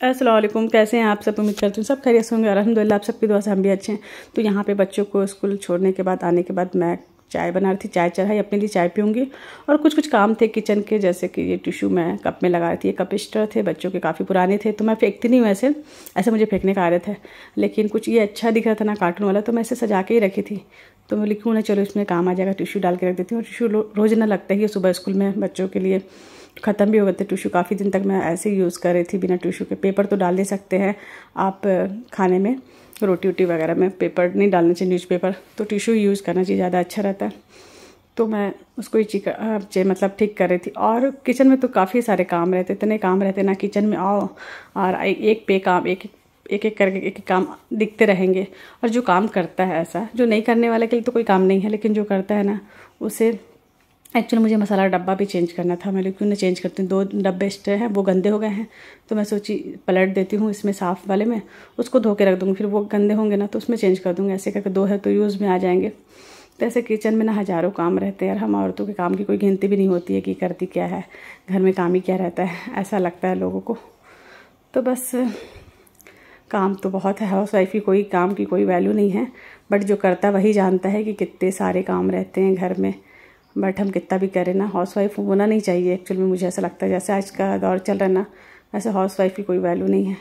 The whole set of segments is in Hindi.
अस्सलाम वालेकुम, कैसे हैं आप सब। उम्मीद करती हूँ सब खैरियत से होंगे। अल्हम्दुलिल्लाह आप सबकी दुआ से हम भी अच्छे हैं। तो यहाँ पे बच्चों को स्कूल छोड़ने के बाद आने के बाद मैं चाय बना रही थी, चाय चढ़ाई, अपने लिए चाय पीऊँगी। और कुछ कुछ काम थे किचन के, जैसे कि ये टिशू मैं कप में लगा रही थी। ये कप स्टर थे बच्चों के, काफ़ी पुराने थे तो मैं फेंकती नहीं हूँ ऐसे मुझे फेंकने का आदत है। लेकिन कुछ ये अच्छा दिख रहा था ना कार्टून वाला, तो मैं इसे सजा के ही रखी थी। तो मैं लिखूँ ना, चलो इसमें काम आ जाएगा, टिशू डाल के रख देती हूँ। टिशू रोज़ ना लगता ही है सुबह स्कूल में बच्चों के लिए, ख़त्म भी हो गए थे टिशू। काफ़ी दिन तक मैं ऐसे ही यूज़ कर रही थी बिना टिशू के। पेपर तो डाल दे सकते हैं आप खाने में, रोटी वोटी वगैरह में पेपर नहीं डालना चाहिए, न्यूज़पेपर। तो टिशू यूज़ करना चाहिए, ज़्यादा अच्छा रहता है। तो मैं उसको ही मतलब ठीक कर रही थी। और किचन में तो काफ़ी सारे काम रहते, इतने काम रहते ना किचन में, आओ और एक पे काम, एक एक करके एक काम दिखते रहेंगे। और जो काम करता है ऐसा, जो नहीं करने वाले के लिए तो कोई काम नहीं है, लेकिन जो करता है ना उसे एक्चुअली मुझे मसाला डब्बा भी चेंज करना था। मैं क्यों ना चेंज करती हूँ, 2 डब्बे स्टे हैं वो गंदे हो गए हैं। तो मैं सोची पलट देती हूँ इसमें साफ़ वाले में, उसको धो के रख दूँगी, फिर वो गंदे होंगे ना तो उसमें चेंज कर दूँगी। ऐसे करके 2 है तो यूज़ में आ जाएंगे। तो ऐसे किचन में ना हज़ारों काम रहते हैं यार। हम औरतों के काम की कोई गिनती भी नहीं होती है कि करती क्या है, घर में काम ही क्या रहता है, ऐसा लगता है लोगों को। तो बस काम तो बहुत है, हाउस वाइफ की कोई काम की कोई वैल्यू नहीं है। बट जो करता वही जानता है कि कितने सारे काम रहते हैं घर में। बट हम कितना भी करें ना, हाउस वाइफ होना नहीं चाहिए एक्चुअल में। मुझे ऐसा लगता है जैसे आज का दौर चल रहा है ना, वैसे हाउस वाइफ की कोई वैल्यू नहीं है।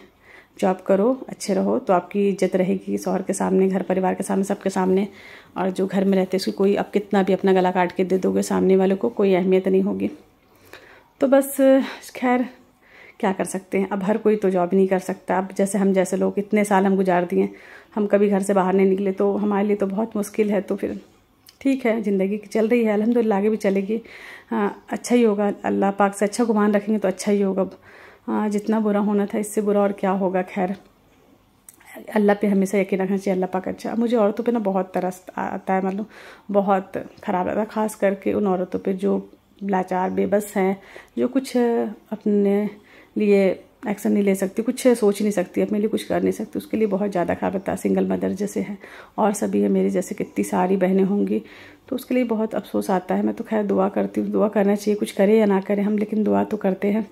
जॉब करो, अच्छे रहो तो आपकी इज्जत रहेगी शौहर के सामने, घर परिवार के सामने, सबके सामने। और जो घर में रहते हैं उसकी कोई, अब कितना भी अपना गला काट के दे दोगे सामने वालों को, कोई अहमियत नहीं होगी। तो बस खैर क्या कर सकते हैं। अब हर कोई तो जॉब नहीं कर सकता। अब जैसे हम जैसे लोग इतने साल हम गुजार दिए, हम कभी घर से बाहर नहीं निकले, तो हमारे लिए तो बहुत मुश्किल है। तो फिर ठीक है, ज़िंदगी चल रही है, अल्हम्दुलिल्लाह आगे भी चलेगी। अच्छा ही होगा, अल्लाह पाक से अच्छा गुमान रखेंगे तो अच्छा ही होगा। जितना बुरा होना था इससे बुरा और क्या होगा। खैर अल्लाह पे हमेशा यकीन रखना चाहिए, अल्लाह पाक अच्छा। मुझे औरतों पे ना बहुत तरस आता है, मतलब बहुत ख़राब लगता है, ख़ास करके उन औरतों पे जो लाचार बेबस हैं, जो कुछ अपने लिए एक्शन नहीं ले सकती, कुछ सोच नहीं सकती, अपने लिए कुछ कर नहीं सकती, उसके लिए बहुत ज़्यादा ख़राब लगता है। सिंगल मदर जैसे है, और सभी है मेरी जैसे कितनी सारी बहनें होंगी, तो उसके लिए बहुत अफसोस आता है। मैं तो खैर दुआ करती हूँ, दुआ करना चाहिए, कुछ करे या ना करे हम, लेकिन दुआ तो करते हैं।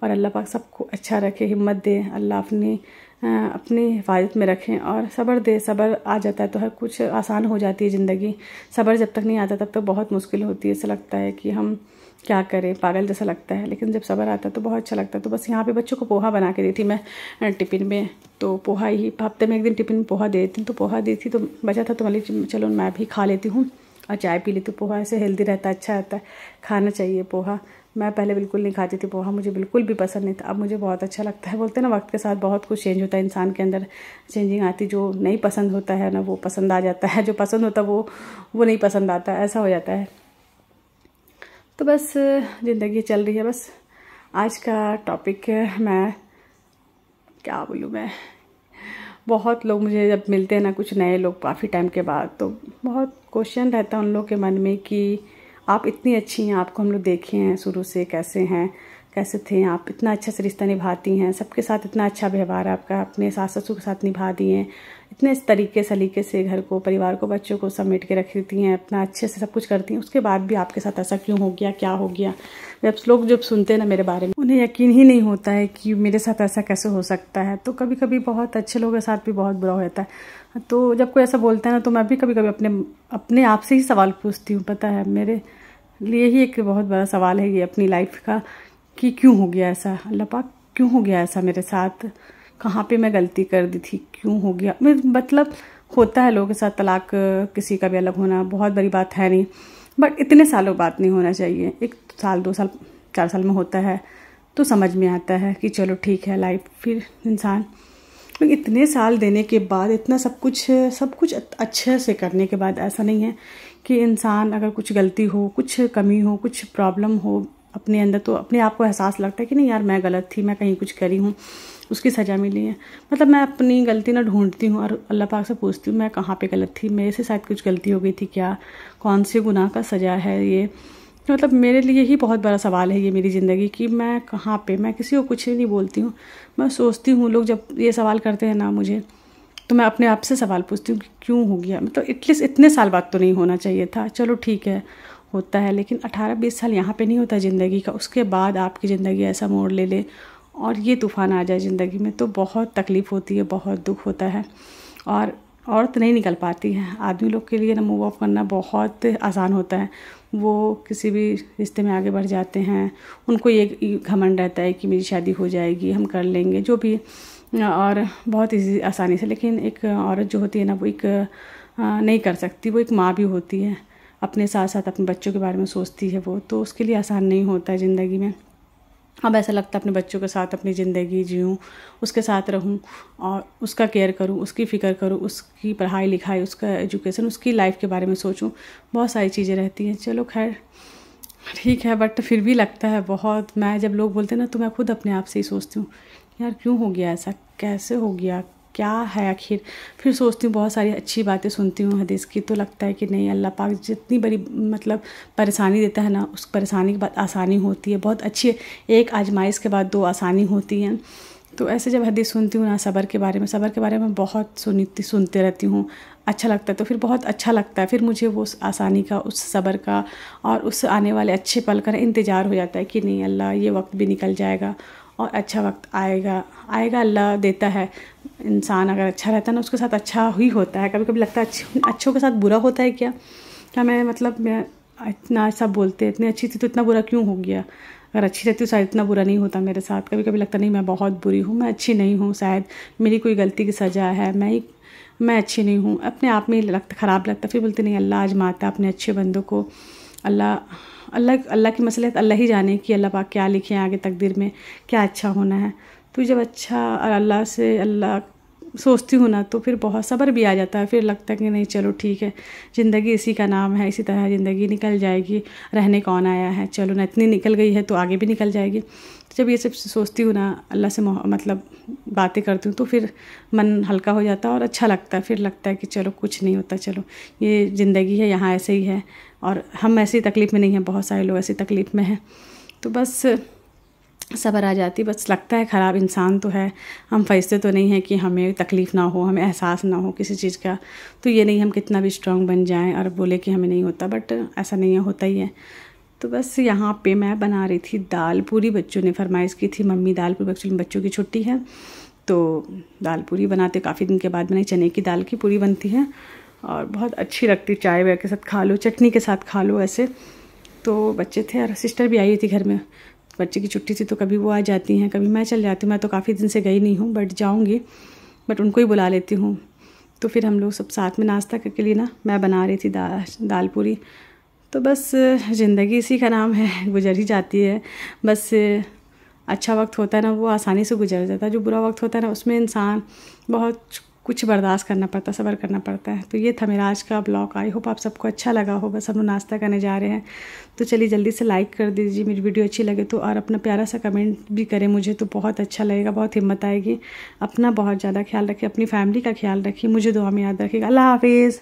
और अल्लाह पाक सबको अच्छा रखे, हिम्मत दे, अल्लाह अपनी हिफाजत में रखें और सब्र दे। सब्र आ जाता है तो हर कुछ आसान हो जाती है ज़िंदगी। सब्र जब तक नहीं आता तब तक बहुत मुश्किल होती है। ऐसा लगता है कि हम क्या करें, पागल जैसा लगता है। लेकिन जब सब्र आता है तो बहुत अच्छा लगता है। तो बस यहाँ पे बच्चों को पोहा बना के दी थी मैं टिफ़िन में। तो पोहा ही हफ्ते में 1 दिन टिफ़िन में पोहा दे देती हूँ। तो पोहा दी थी तो बचा था, तो मैं चलो मैं भी खा लेती हूँ और चाय पी लेती हूँ। पोहा ऐसे हेल्दी रहता है, अच्छा रहता है, खाना चाहिए पोहा। मैं पहले बिल्कुल नहीं खाती थी पोहा, मुझे बिल्कुल भी पसंद नहीं था। अब मुझे बहुत अच्छा लगता है। बोलते हैं ना वक्त के साथ बहुत कुछ चेंज होता है, इंसान के अंदर चेंजिंग आती। जो नहीं पसंद होता है ना वो पसंद आ जाता है, जो पसंद होता है वो नहीं पसंद आता, ऐसा हो जाता है। तो बस ज़िंदगी चल रही है। बस आज का टॉपिक मैं क्या बोलूँ, मैं बहुत लोग मुझे जब मिलते हैं ना, कुछ नए लोग काफ़ी टाइम के बाद, तो बहुत क्वेश्चन रहता है उन लोग के मन में कि आप इतनी अच्छी हैं, आपको हम लोग देखे हैं शुरू से, कैसे हैं, कैसे थे आप, इतना अच्छा से रिश्ता निभाती हैं, सबके साथ इतना अच्छा व्यवहार है आपका, अपने सास ससुर के साथ निभा दिए हैं, इतने इस तरीके सलीके से घर को, परिवार को, बच्चों को समेट के रख देती हैं, अपना अच्छे से सब कुछ करती हैं। उसके बाद भी आपके साथ ऐसा क्यों हो गया, क्या हो गया। जब सुनते हैं ना मेरे बारे में, उन्हें यकीन ही नहीं होता है कि मेरे साथ ऐसा कैसे हो सकता है। तो कभी कभी बहुत अच्छे लोगों के साथ भी बहुत बुरा होता है। तो जब कोई ऐसा बोलता है ना, तो मैं भी कभी कभी अपने आप से ही सवाल पूछती हूँ। पता है मेरे लिए ही एक बहुत बड़ा सवाल है ये अपनी लाइफ का, कि क्यों हो गया ऐसा, अल्लाह पाक क्यों हो गया ऐसा मेरे साथ, कहाँ पे मैं गलती कर दी थी, क्यों हो गया। मतलब होता है लोगों के साथ, तलाक किसी का भी अलग होना बहुत बड़ी बात है नहीं, बट इतने सालों बाद नहीं होना चाहिए। 1 साल 2 साल 4 साल में होता है तो समझ में आता है कि चलो ठीक है लाइफ, फिर इंसान इतने साल देने के बाद, इतना सब कुछ अच्छे से करने के बाद, ऐसा नहीं है कि इंसान अगर कुछ गलती हो, कुछ कमी हो, कुछ प्रॉब्लम हो अपने अंदर, तो अपने आप को एहसास लगता है कि नहीं यार मैं गलत थी, मैं कहीं कुछ करी हूँ, उसकी सज़ा मिली है। मतलब मैं अपनी गलती ना ढूंढती हूँ और अल्लाह पाक से पूछती हूँ मैं कहाँ पे गलत थी, मेरे से शायद कुछ गलती हो गई थी क्या, कौन से गुनाह का सज़ा है ये। मतलब मेरे लिए ही बहुत बड़ा सवाल है ये मेरी ज़िंदगी कि मैं कहाँ पे, मैं किसी को कुछ नहीं बोलती हूँ। मैं सोचती हूँ लोग जब ये सवाल करते हैं ना मुझे, तो मैं अपने आप से सवाल पूछती हूँ कि क्यों हो गया। मतलब एटलीस्ट इतने साल बाद तो नहीं होना चाहिए था। चलो ठीक है होता है, लेकिन 18-20 साल यहाँ पे नहीं होता ज़िंदगी का, उसके बाद आपकी ज़िंदगी ऐसा मोड़ ले ले और ये तूफ़ान आ जाए ज़िंदगी में तो बहुत तकलीफ़ होती है, बहुत दुख होता है। और औरत नहीं निकल पाती है। आदमी लोग के लिए ना मूव ऑफ करना बहुत आसान होता है। वो किसी भी रिश्ते में आगे बढ़ जाते हैं, उनको ये घमंड रहता है कि मेरी शादी हो जाएगी, हम कर लेंगे जो भी, और बहुत ईजी आसानी से। लेकिन एक औरत जो होती है ना, वो एक नहीं कर सकती। वो एक माँ भी होती है, अपने साथ साथ अपने बच्चों के बारे में सोचती है वो, तो उसके लिए आसान नहीं होता है ज़िंदगी में। अब ऐसा लगता है अपने बच्चों के साथ अपनी ज़िंदगी जीऊँ, उसके साथ रहूँ और उसका केयर करूँ, उसकी फ़िक्र करूँ, उसकी पढ़ाई लिखाई, उसका एजुकेशन, उसकी लाइफ के बारे में सोचूँ। बहुत सारी चीज़ें रहती हैं। चलो खैर ठीक है, बट फिर भी लगता है बहुत। मैं जब लोग बोलते हैं ना, तो मैं खुद अपने आप से ही सोचती हूँ यार क्यों हो गया ऐसा, कैसे हो गया, क्या है आखिर। फिर सोचती हूँ, बहुत सारी अच्छी बातें सुनती हूँ हदीस की, तो लगता है कि नहीं, अल्लाह पाक जितनी बड़ी मतलब परेशानी देता है ना, उस परेशानी के बाद आसानी होती है। बहुत अच्छी, एक आजमाइश के बाद 2 आसानी होती हैं। तो ऐसे जब हदीस सुनती हूँ ना सब्र के बारे में बहुत सुनते रहती हूँ। अच्छा लगता है, तो फिर बहुत अच्छा लगता है। फिर मुझे वो उस आसानी का, उस सब्र का और उस आने वाले अच्छे पल का इंतज़ार हो जाता है कि नहीं अल्लाह, ये वक्त भी निकल जाएगा और अच्छा वक्त आएगा। अल्लाह देता है। इंसान अगर अच्छा रहता है ना, उसके साथ अच्छा ही होता है। कभी कभी लगता है अच्छों के साथ बुरा होता है क्या मैं मतलब मैं इतना सब बोलते हैं, इतनी अच्छी थी तो इतना बुरा क्यों हो गया। अगर अच्छी रहती तो शायद इतना बुरा नहीं होता मेरे साथ। कभी कभी लगता नहीं मैं बहुत बुरी हूँ, मैं अच्छी नहीं हूँ, शायद मेरी कोई गलती की सज़ा है, मैं अच्छी नहीं हूँ। अपने आप में ख़राब लगता। फिर बोलते नहीं, अल्लाह आजमाता है अपने अच्छे बंदों को। अल्लाह की मसलियत अल्लाह ही जाने कि अल्लाह पाक क्या लिखे हैं आगे तकदीर में, क्या अच्छा होना है। तो जब अच्छा अल्लाह सोचती हूँ ना, तो फिर बहुत सब्र भी आ जाता है। फिर लगता है कि नहीं चलो ठीक है, ज़िंदगी इसी का नाम है, इसी तरह ज़िंदगी निकल जाएगी, रहने कौन आया है, चलो ना, इतनी निकल गई है तो आगे भी निकल जाएगी। जब ये सब सोचती हूँ ना, अल्लाह से मतलब बातें करती हूँ, तो फिर मन हल्का हो जाता है और अच्छा लगता है। फिर लगता है कि चलो कुछ नहीं होता, चलो ये ज़िंदगी है, यहाँ ऐसे ही है और हम ऐसी तकलीफ़ में नहीं हैं, बहुत सारे लोग ऐसी तकलीफ़ में हैं। तो बस सब्र आ जाती। बस लगता है ख़राब इंसान तो है, हम फरिश्ते तो नहीं हैं कि हमें तकलीफ़ ना हो, हमें एहसास ना हो किसी चीज़ का। तो ये नहीं हम कितना भी स्ट्रॉन्ग बन जाएं और बोले कि हमें नहीं होता, बट ऐसा नहीं है, होता ही है। तो बस यहाँ पे मैं बना रही थी दाल पूरी। बच्चों ने फरमाइश की थी मम्मी दाल पूरी, एक्चुअली बच्चों की छुट्टी है तो दाल पूरी बनाते। काफ़ी दिन के बाद मैंने चने की दाल की पूरी बनती है और बहुत अच्छी लगती, चाय वगैरह के साथ खा लो, चटनी के साथ खा लो ऐसे। तो बच्चे थे और सिस्टर भी आई थी घर में, बच्चे की छुट्टी थी तो कभी वो आ जाती हैं, कभी मैं चल जाती हूँ। मैं तो काफ़ी दिन से गई नहीं हूँ, बट जाऊँगी, बट उनको ही बुला लेती हूँ। तो फिर हम लोग सब साथ में नाश्ता करके लिए ना, मैं बना रही थी दाल पूरी। तो बस ज़िंदगी इसी का नाम है, गुजर ही जाती है। बस अच्छा वक्त होता है ना, वो आसानी से गुजर जाता है। जो बुरा वक्त होता है ना, उसमें इंसान बहुत कुछ बर्दाश्त करना पड़ता है, सब्र करना पड़ता है। तो ये था मेरा आज का ब्लॉग। आई होप आप सबको अच्छा लगा हो। बस हम लोग नाश्ता करने जा रहे हैं, तो चलिए जल्दी से लाइक कर दीजिए मेरी वीडियो अच्छी लगे तो, और अपना प्यारा सा कमेंट भी करें मुझे, तो बहुत अच्छा लगेगा, बहुत हिम्मत आएगी। अपना बहुत ज़्यादा ख्याल रखिए, अपनी फैमिली का ख्याल रखिए, मुझे दुआ में याद रखिएगा। अल्लाह हाफिज़।